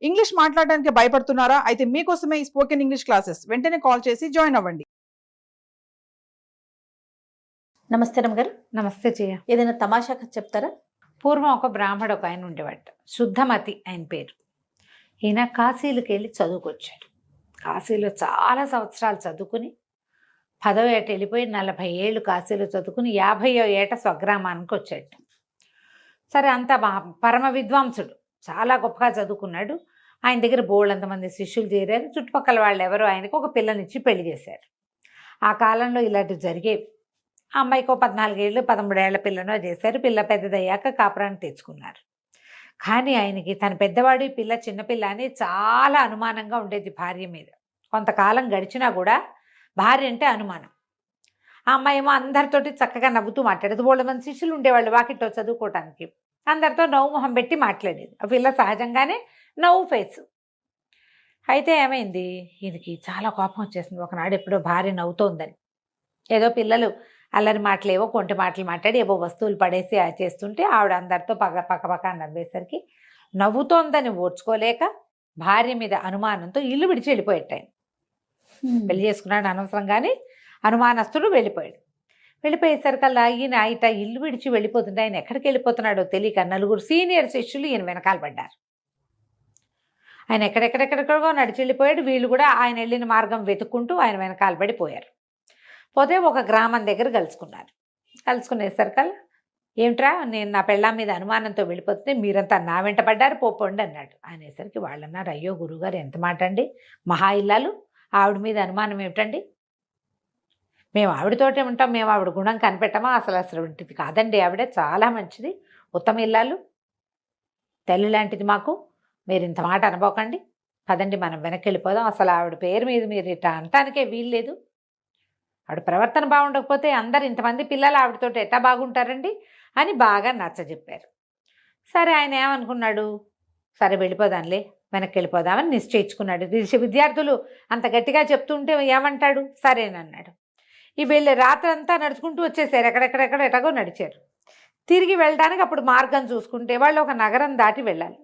English మాట్లాడడానికి భయపడుతున్నారా? అయితే మీకోసమే ఈ స్పోకెన్ ఇంగ్లీష్ క్లాసెస్. వెంటనే కాల్ చేసి జాయిన్ అవ్వండి. నమస్తే రమ్మగారు. నమస్తే జయ. ఏదైనా తమాషా కథ చెప్తారా? పూర్వం ఒక బ్రాహ్మడు ఒక ఆయన ఉండేవాట, శుద్ధమతి ఆయన పేరు. ఈయన కాశీలకు వెళ్ళి చదువుకొచ్చాడు. కాశీలో చాలా సంవత్సరాలు చదువుకుని 10వ ఏట వెళ్ళిపోయి 40 ఏళ్ళు కాశీలో చదువుకుని 50వ ఏట స్వగ్రామానికి వచ్చాడు. సరే, అంత పరమ విద్వాంసుడు, చాలా గొప్పగా చదువుకున్నాడు. ఆయన దగ్గర బోళ్ళంతమంది శిష్యులు చేరారు. చుట్టుపక్కల వాళ్ళు ఎవరో ఆయనకు ఒక పిల్లనిచ్చి పెళ్లి చేశారు. ఆ కాలంలో ఇలాంటివి జరిగేవి. ఆ అమ్మాయికి 14 ఏళ్ళు 13 ఏళ్ల పిల్లనో చేశారు. పిల్ల పెద్దదయ్యాక కాపురాన్ని తెచ్చుకున్నారు. కానీ ఆయనకి తన పెద్దవాడు, పిల్ల చిన్నపిల్ల అని చాలా అనుమానంగా ఉండేది భార్య మీద. కొంతకాలం గడిచినా కూడా భార్య అంటే అనుమానం. ఆ అమ్మాయి ఏమో అందరితోటి చక్కగా నవ్వుతూ మాట్లాడేది. వాళ్ళ మంది శిష్యులు ఉండేవాళ్ళు వాకిట్లో చదువుకోవటానికి. అందరితో నవ్వు మొహం పెట్టి మాట్లాడేది. ఆ పిల్ల సహజంగానే నవ్వు ఫేసు. అయితే ఏమైంది, ఈయనకి చాలా కోపం వచ్చేసింది. ఒకనాడు ఎప్పుడో భార్య నవ్వుతోందని, ఏదో పిల్లలు అల్లరి మాటలేవో కొంటి మాటలు మాట్లాడి ఏవో వస్తువులు పడేసి చేస్తుంటే ఆవిడ అందరితో పక్క నవ్వేసరికి నవ్వుతోందని ఓర్చుకోలేక భార్య మీద అనుమానంతో ఇల్లు విడిచి వెళ్ళిపోయాడు. ఆయన పెళ్లి చేసుకున్నాడు అనవసరం, కానీ అనుమానస్తుడు వెళ్ళిపోయాడు. వెళ్ళిపోయేసరికల్లా ఈయన ఇల్లు విడిచి వెళ్ళిపోతుంటే ఆయన ఎక్కడికి వెళ్ళిపోతున్నాడో తెలియక 4 సీనియర్ శిష్యులు ఈయన వెనకాల పడ్డారు. ఆయన ఎక్కడెక్కడెక్కడికో నడిచి వెళ్ళిపోయాడు. వీళ్ళు కూడా ఆయన వెళ్ళిన మార్గం వెతుక్కుంటూ ఆయన వెనకాల పడిపోయారు. పోతే ఒక గ్రామం దగ్గర కలుసుకునేసరికల్లా, ఏమిట్రా, నేను నా పెళ్ళాం మీద అనుమానంతో వెళ్ళిపోతుంటే మీరంతా నా వెంట పడ్డారు, పోపండి అన్నాడు. అనేసరికి వాళ్ళు అన్నారు, అయ్యో గురువుగారు ఎంత మాట అండి, మహా ఇల్లాలు, ఆవిడ మీద అనుమానం ఏమిటండి, మేము ఆవిడతోటే ఉంటాం, మేము ఆవిడ గుణం కనిపెట్టమా, అసలు ఇంటిది కాదండి, ఆవిడ చాలా మంచిది, ఉత్తమ ఇల్లాలు, తల్లి లాంటిది మాకు, మీరు ఇంత మాట అనబోకండి, పదండి మనం వెనక్కి వెళ్ళిపోదాం, అసలు ఆవిడ పేరు మీద మీరు ఇట్లా అనటానికే వీల్లేదు, ఆవిడ ప్రవర్తన బాగుండకపోతే అందరు ఇంతమంది పిల్లలు ఆవిడతోటి ఎట్టా బాగుంటారండి అని బాగా నచ్చజెప్పారు. సరే, ఆయన ఏమనుకున్నాడు, సరే వెళ్ళిపోదాంలే, వెనక్కి వెళ్ళిపోదామని నిశ్చయించుకున్నాడు. విద్యార్థులు అంత గట్టిగా చెప్తుంటే ఏమంటాడు, సరేనన్నాడు. ఈ వెళ్ళి రాత్రంతా నడుచుకుంటూ వచ్చేసారు. ఎటగో నడిచారు. తిరిగి వెళ్ళడానికి అప్పుడు మార్గం చూసుకుంటే వాళ్ళు ఒక నగరం దాటి వెళ్ళాలి.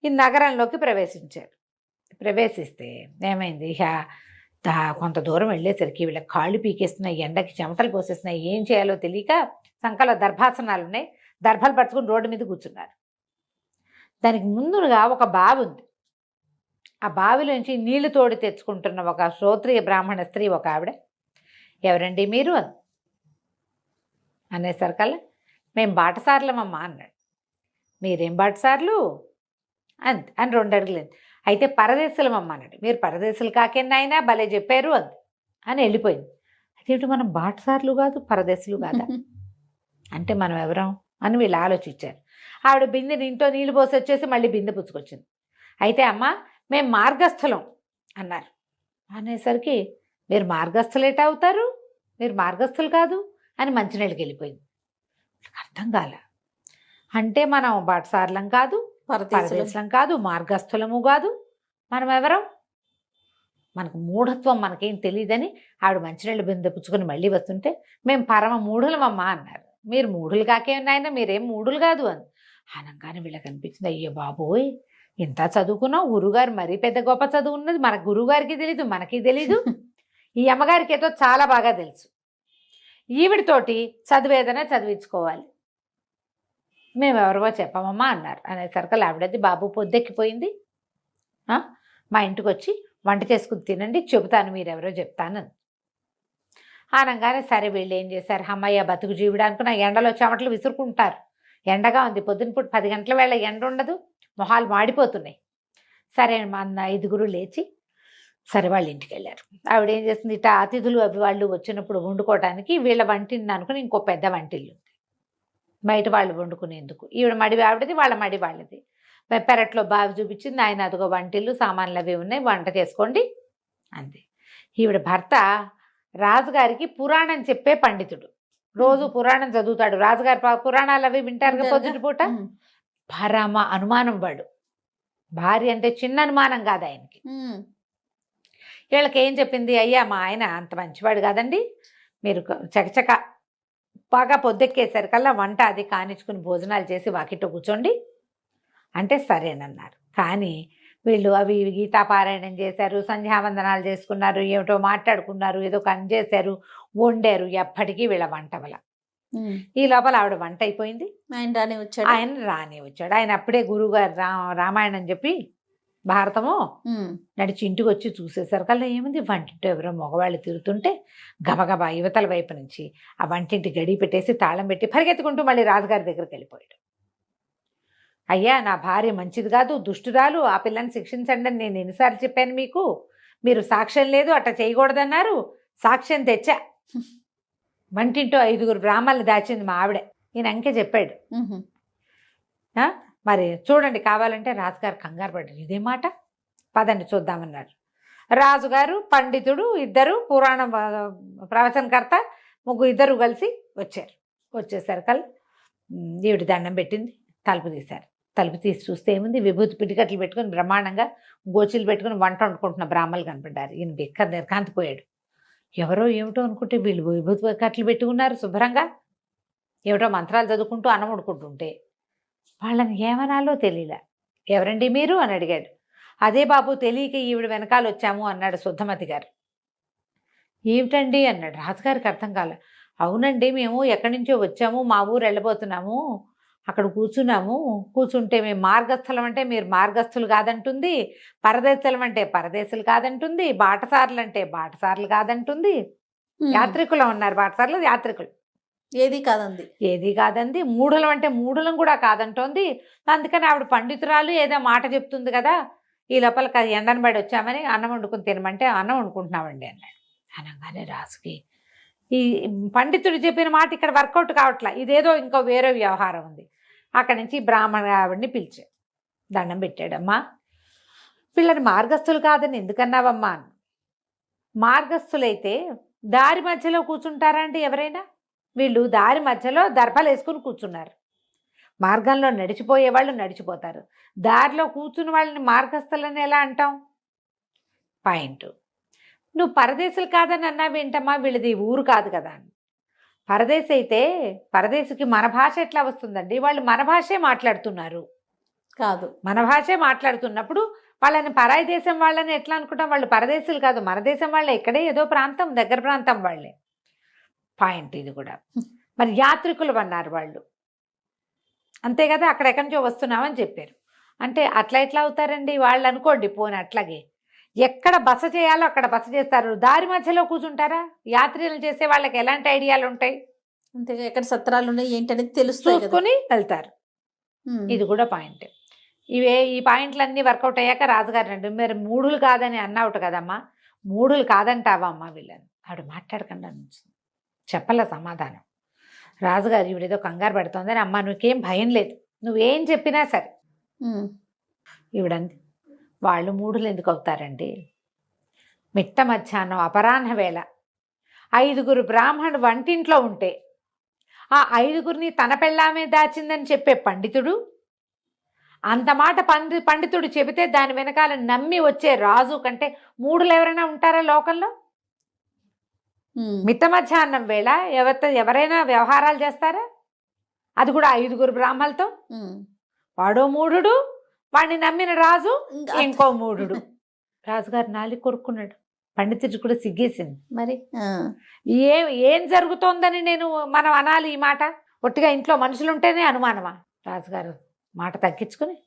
ఈ నగరంలోకి ప్రవేశిస్తే ఏమైంది, కొంత దూరం వెళ్ళేసరికి వీళ్ళకి కాళ్ళు పీకేస్తున్నాయి, ఎండకి చెమటలు పోసేస్తున్నాయి, ఏం చేయాలో తెలియక సంకలో దర్భాసనాలు ఉన్నాయి, దర్భలు పట్టుకుని రోడ్డు మీద కూర్చున్నారు. దానికి ముందుగా ఒక బావి ఉంది. ఆ బావిలోంచి నీళ్లు తోడి తెచ్చుకుంటున్న ఒక శ్రోత్రియ బ్రాహ్మణ స్త్రీ ఒక ఆవిడ, ఎవరండి మీరు అనేసరికల్లా, మేము బాటసార్లమమ్మా అన్నాడు. మీరేం బాటసార్లు అని 2 అడుగులేదు. అయితే పరదేశులమమ్మ అన్నాడు. మీరు పరదేశులు కాకేనాయనా భలే చెప్పారు అని వెళ్ళిపోయింది. అదేంటి, మనం బాటసార్లు కాదు పరదేశులు కాదా అంటే మనం ఎవరం అని వీళ్ళు ఆలోచించారు. ఆవిడ బిందెని ఇంట్లో నీళ్ళు పోసి వచ్చేసి మళ్ళీ బిందె పుచ్చుకొచ్చింది. అయితే అమ్మ మేము మార్గస్థులం అన్నారు. అనేసరికి మీరు మార్గస్థులు ఎటా అవుతారు, మీరు మార్గస్థులు కాదు అని మంచినీళ్ళకి వెళ్ళిపోయింది. అర్థం కాల. అంటే మనం బాటసార్లం కాదు, పరదేశులం కాదు, మార్గస్థులము కాదు, మనం ఎవరం, మనకు మూఢత్వం మనకేం తెలియదని ఆవిడ మంచినీళ్ళు బిందె పుచ్చుకొని మళ్ళీ వస్తుంటే మేము పరమ మూఢులమమ్మా అన్నారు. మీరు మూఢులు కాకేనాయన, మీరేం మూఢులు కాదు అని అనగానే వీళ్ళకి అనిపించింది, అయ్యో బాబోయ్ ఇంత చదువుకున్నావు, గురువుగారు మరీ పెద్ద గొప్ప చదువు ఉన్నది, మన గురువుగారికి తెలీదు, మనకి తెలీదు, ఈ అమ్మగారికి ఏదో చాలా బాగా తెలుసు, ఈవిడితోటి చదివేదనే చదివించుకోవాలి, మేము ఎవరివో చెప్పమమ్మా అన్నారు. అనేసరికి ఆవిడది, బాబు పొద్దెక్కిపోయింది, మా ఇంటికి వచ్చి వంట చేసుకుని తినండి, చెబుతాను మీరెవరో చెప్తాను అనగానే సరే వీళ్ళు ఏం చేశారు, అమ్మయ్య బతుకు జీవుడు అనుకున్న ఎండలో చెమటలు విసురుకుంటారు, ఎండగా ఉంది, పొద్దున పూట 10 గంటల వేళ ఎండ ఉండదు, మొహాలు మాడిపోతున్నాయి. సరే మా 5 లేచి సరే వాళ్ళ ఇంటికి వెళ్ళారు. ఆవిడ ఏం చేస్తుంది, ఇట్లా అతిథులు అవి వాళ్ళు వచ్చినప్పుడు వండుకోవడానికి వీళ్ళ వంటిని అనుకుని ఇంకో పెద్ద వంటిల్లు ఉంది బయట వాళ్ళు వండుకునేందుకు. ఈవిడ మడి ఆవిడది, వాళ్ళ మడి వాళ్ళది. పెరట్లో బావి చూపించింది, ఆయన అదిగో వంటిల్లు సామాన్లు అవి ఉన్నాయి, వంట చేసుకోండి అంది. ఈవిడ భర్త రాజుగారికి పురాణం చెప్పే పండితుడు, రోజు పురాణం చదువుతాడు. రాజుగారి పురాణాలు అవి వింటారు కదా పొద్దుటి పూట. పరమ అనుమానం వాడు, భార్య అంటే చిన్న అనుమానం కాదు ఆయనకి. వీళ్ళకి ఏం చెప్పింది, అయ్యా మా ఆయన అంత మంచివాడు కాదండి, మీరు చకచక బాగా పొద్దెక్కేసరికల్లా వంట అది కానిచ్చుకుని భోజనాలు చేసి వాకిట్లో కూర్చోండి అంటే సరేనన్నారు. కానీ వీళ్ళు అవి గీతాపారాయణం చేశారు, సంధ్యావందనాలు చేసుకున్నారు, ఏమిటో మాట్లాడుకున్నారు, ఏదో పని చేశారు, వండారు. ఎప్పటికీ వీళ్ళ వంట వల్ల ఈ లోపల ఆవిడ వంట అయిపోయింది. ఆయన రాని వచ్చాడు. ఆయన అప్పుడే గురువుగారు రామాయణం చెప్పి భారతము నడిచి ఇంటికి వచ్చి చూసేసరి కల్లా ఏముంది, వంటింటో ఎవరో మగవాళ్ళు తిరుగుతుంటే గబగబా యువతల వైపు నుంచి ఆ వంటింటి గడి పెట్టేసి తాళం పెట్టి పరిగెత్తుకుంటూ మళ్ళీ రాజుగారి దగ్గరికి వెళ్ళిపోయాడు. అయ్యా, నా భార్య మంచిది కాదు, దుష్టురాలు, ఆ పిల్లని శిక్షించండి అని నేను ఎన్నిసార్లు చెప్పాను మీకు, మీరు సాక్ష్యం లేదు అట్లా చేయకూడదన్నారు, సాక్ష్యం తెచ్చా, వంటింటో 5 బ్రాహ్మణులు దాచింది మా ఆవిడ, ఈయన అంకే చెప్పాడు. మరి చూడండి కావాలంటే. రాజుగారు కంగారు పడ్డారు, ఇదే మాట, పదండి చూద్దామన్నారు. రాజుగారు, పండితుడు, ఇద్దరు పురాణ ప్రవచనకర్త, ఇద్దరు కలిసి వచ్చారు. వచ్చేసరికల్ ఈవిడ దండం పెట్టింది, తలుపు తీశారు. తలుపు తీసి చూస్తే ఏముంది, విభూతి పిటికట్లు పెట్టుకుని బ్రహ్మాండంగా గోచీలు పెట్టుకుని వంట వండుకుంటున్న బ్రాహ్మణులు కనపడ్డారు. ఈయన బిక్కర్ నిర్కాంతిపోయాడు. ఎవరో ఏమిటో అనుకుంటే వీళ్ళు విభూతి కట్లు పెట్టుకున్నారు శుభ్రంగా, ఏమిటో మంత్రాలు చదువుకుంటూ అన్నం వండుకుంటుంటే వాళ్ళని ఏమనాలో తెలియలే. ఎవరండి మీరు అని అడిగాడు. అదే బాబు, తెలియక ఈవిడ వెనకాల వచ్చాము అన్నాడు శుద్ధమతి గారు. ఏమిటండి అన్నాడు. రాజుగారికి అర్థం కాలే. అవునండి, మేము ఎక్కడి నుంచో వచ్చాము, మా ఊరు వెళ్ళబోతున్నాము, అక్కడ కూర్చుంటే మేము మార్గస్థలం అంటే మీరు మార్గస్థులు కాదంటుంది, పరదేశులం అంటే పరదేశులు కాదంటుంది, బాటసారులు అంటే బాటసారులు కాదంటుంది, యాత్రికులు ఉన్నారు, బాటసారులు యాత్రికులు ఏది కాదంది, మూఢులం అంటే మూఢులం కూడా కాదంటోంది. అందుకని ఆవిడ పండితురాలు ఏదో మాట చెప్తుంది కదా, ఈ లోపల ఎండను పడి వచ్చామని అన్నం వండుకుని తినమంటే అన్నం వండుకుంటున్నామండి అన్నాడు. అనగానే రాజుకి ఈ పండితుడు చెప్పిన మాట ఇక్కడ వర్కౌట్ కావట్లా, ఇదేదో ఇంకో వేరే వ్యవహారం ఉంది. అక్కడి నుంచి బ్రాహ్మణ ఆవిడని పిలిచాడు, దండం పెట్టాడమ్మా, వీళ్ళని మార్గస్థులు కాదని ఎందుకన్నావమ్మా? మార్గస్థులైతే దారి మధ్యలో కూర్చుంటారా అండి ఎవరైనా? వీళ్ళు దారి మధ్యలో దర్భలు వేసుకుని కూర్చున్నారు. మార్గంలో నడిచిపోయే వాళ్ళు నడిచిపోతారు, దారిలో కూర్చున్న వాళ్ళని మార్గస్థులని ఎలా అంటాం? పాయింట్. నువ్వు పరదేశులు కాదని అన్నావేంటమ్మా, వీళ్ళది ఊరు కాదు కదా అని. పరదేశి అయితే పరదేశికి మన భాష ఎట్లా వస్తుందండి? వాళ్ళు మన భాషే మాట్లాడుతున్నారు కాదు, మన భాషే మాట్లాడుతున్నప్పుడు వాళ్ళని పరాయి దేశం వాళ్ళని ఎట్లా అనుకుంటాం? వాళ్ళు పరదేశులు కాదు, మన దేశం వాళ్ళే, ఇక్కడే ఏదో ప్రాంతం, దగ్గర ప్రాంతం వాళ్ళే. పాయింట్ ఇది కూడా. మరి యాత్రికులు అన్నారు వాళ్ళు, అంతే కదా, అక్కడెక్కడి నుంచో వస్తున్నామని చెప్పారు. అంటే అట్లా ఎట్లా అవుతారండి వాళ్ళు? అనుకోండి పోనీ అట్లాగే, ఎక్కడ బస చేయాలో అక్కడ బస చేస్తారు, దారి మధ్యలో కూర్చుంటారా? యాత్రలు చేసే వాళ్ళకి ఎలాంటి ఐడియాలు ఉంటాయి? అంతేగా, ఎక్కడ సత్రాలు ఉన్నాయి ఏంటనేది చూసుకుని వెళ్తారు. ఇది కూడా పాయింట్. ఈ పాయింట్లన్నీ వర్కౌట్ అయ్యాక రాజుగారు రండి, మీరు మూఢులు కాదని అన్నావుట కదమ్మా, మూఢులు కాదంటావా అమ్మా వీళ్ళని? ఆవిడ మాట్లాడకుండా చెప్పలే సమాధానం. రాజుగారు ఈవిడేదో కంగారు పడుతోందని, అమ్మ నువ్వేం భయం లేదు, నువ్వేం చెప్పినా సరే. ఈవిడంది, వాళ్ళు మూఢులు ఎందుకు అవుతారండి? మిట్ట మధ్యాహ్నం అపరాహ్న వేళ 5 బ్రాహ్మణుడు వంటింట్లో ఉంటే ఆ 5 తన పెళ్ళామే దాచిందని చెప్పే పండితుడు, అంత మాట పండితుడు చెబితే దాని వెనకాల నమ్మి వచ్చే రాజు కంటే మూఢులు ఎవరైనా ఉంటారా లోకంలో? మిట్ట మధ్యాహ్నం వేళ ఎవరైనా వ్యవహారాలు చేస్తారా? అది కూడా 5 బ్రాహ్మణులతో. వాడో మూఢుడు, వాడిని నమ్మిన రాజు ఇంకో మూఢుడు. రాజుగారు నాలుగు కొరుక్కున్నాడు, పండితుడు కూడా సిగ్గేసింది. మరి ఏం జరుగుతోందని మనం అనాలి ఈ మాట? ఒట్టిగా ఇంట్లో మనుషులుంటేనే అనుమానమా? రాజుగారు మాట తగ్గించుకుని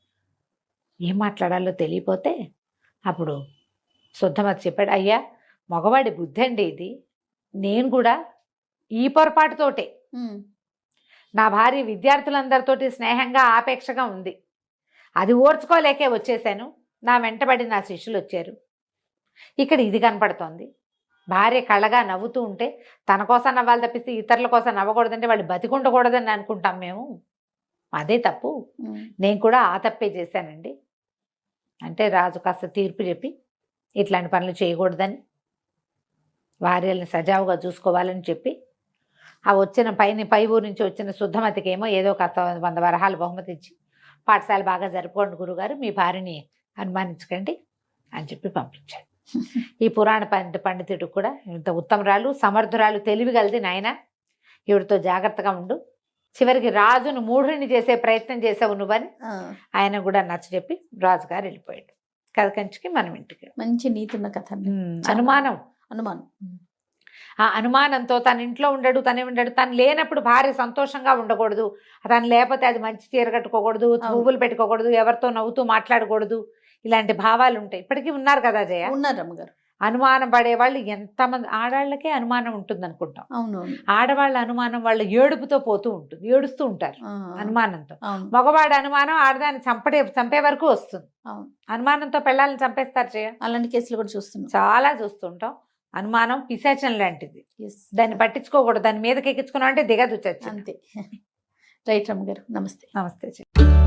ఏం మాట్లాడాలో తెలియపోతే అప్పుడు శుద్ధమతి చెప్పాడు, అయ్యా మగవాడి బుద్ధి అండి ఇది, నేను కూడా ఈ పొరపాటుతోటే, నా భార్య విద్యార్థులందరితోటి స్నేహంగా ఆపేక్షగా ఉంది, అది ఓర్చుకోలేకే వచ్చేసాను, నా వెంటబడి నా శిష్యులు వచ్చారు, ఇక్కడ ఇది కనపడుతోంది, భార్య కళ్ళగా నవ్వుతూ ఉంటే తన కోసం నవ్వాలి తప్పిస్తే ఇతరుల కోసం నవ్వకూడదంటే వాళ్ళు బతికుండకూడదని అనుకుంటాం మేము, అదే తప్పు, నేను కూడా ఆ తప్పే చేశానండి అంటే రాజు కాస్త తీర్పు చెప్పి ఇట్లాంటి పనులు చేయకూడదని, భార్యల్ని సజావుగా చూసుకోవాలని చెప్పి ఆ వచ్చిన పై ఊరు నుంచి వచ్చిన శుద్ధమతికేమో ఏదో కాస్త 100 వరహాలు బహుమతి ఇచ్చి, పాఠశాల బాగా జరుపుకోండి గురుగారు, మీ భార్యని అనుమానించకండి అని చెప్పి పంపించాడు. ఈ పురాణ పండితుడు కూడా ఇంత ఉత్తమరాలు, సమర్థురాలు, తెలివిగలది నాయన, ఈవిడతో జాగ్రత్తగా ఉండు, చివరికి రాజును మూఢుని చేసే ప్రయత్నం చేసావు నువ్వని ఆయన కూడా నచ్చ చెప్పి రాజుగారు వెళ్ళిపోయాడు. కథ కంచికి మనం ఇంటికి. మంచి నీతి ఉన్న కథ అండి. అనుమానం, అనుమానం. ఆ అనుమానంతో తన ఇంట్లో ఉండడు, తను లేనప్పుడు భార్య సంతోషంగా ఉండకూడదు, తను లేకపోతే అది మంచి చీర కట్టుకోకూడదు, పువ్వులు పెట్టుకోకూడదు, ఎవరితో నవ్వుతూ మాట్లాడకూడదు, ఇలాంటి భావాలు ఉంటాయి. ఇప్పటికీ ఉన్నారు కదా జయ, ఉన్నారు రమ్మగారు. అనుమానం పడేవాళ్ళు ఎంతమంది. ఆడవాళ్ళకే అనుమానం ఉంటుంది అనుకుంటాం, అవును. ఆడవాళ్ళ అనుమానం వాళ్ళ ఏడుపుతో పోతూ ఉంటుంది, ఏడుస్తూ ఉంటారు అనుమానంతో. అవును. మగవాడి అనుమానం ఆడదాన్ని చంపే వరకు వస్తుంది. అవును. అనుమానంతో పెళ్ళాలని చంపేస్తారు జయ, అలాంటి కేసులు కూడా చూస్తున్నాం, చాలా చూస్తుంటాం. అనుమానం పిశాచం లాంటిది, Yes. దాన్ని పట్టించుకోకూడదు, దాని మీదకి ఎక్కించుకున్నాం అంటే దిగదు చచ్చి. అంతే. రైట్ రమ్మగారు, నమస్తే. నమస్తే.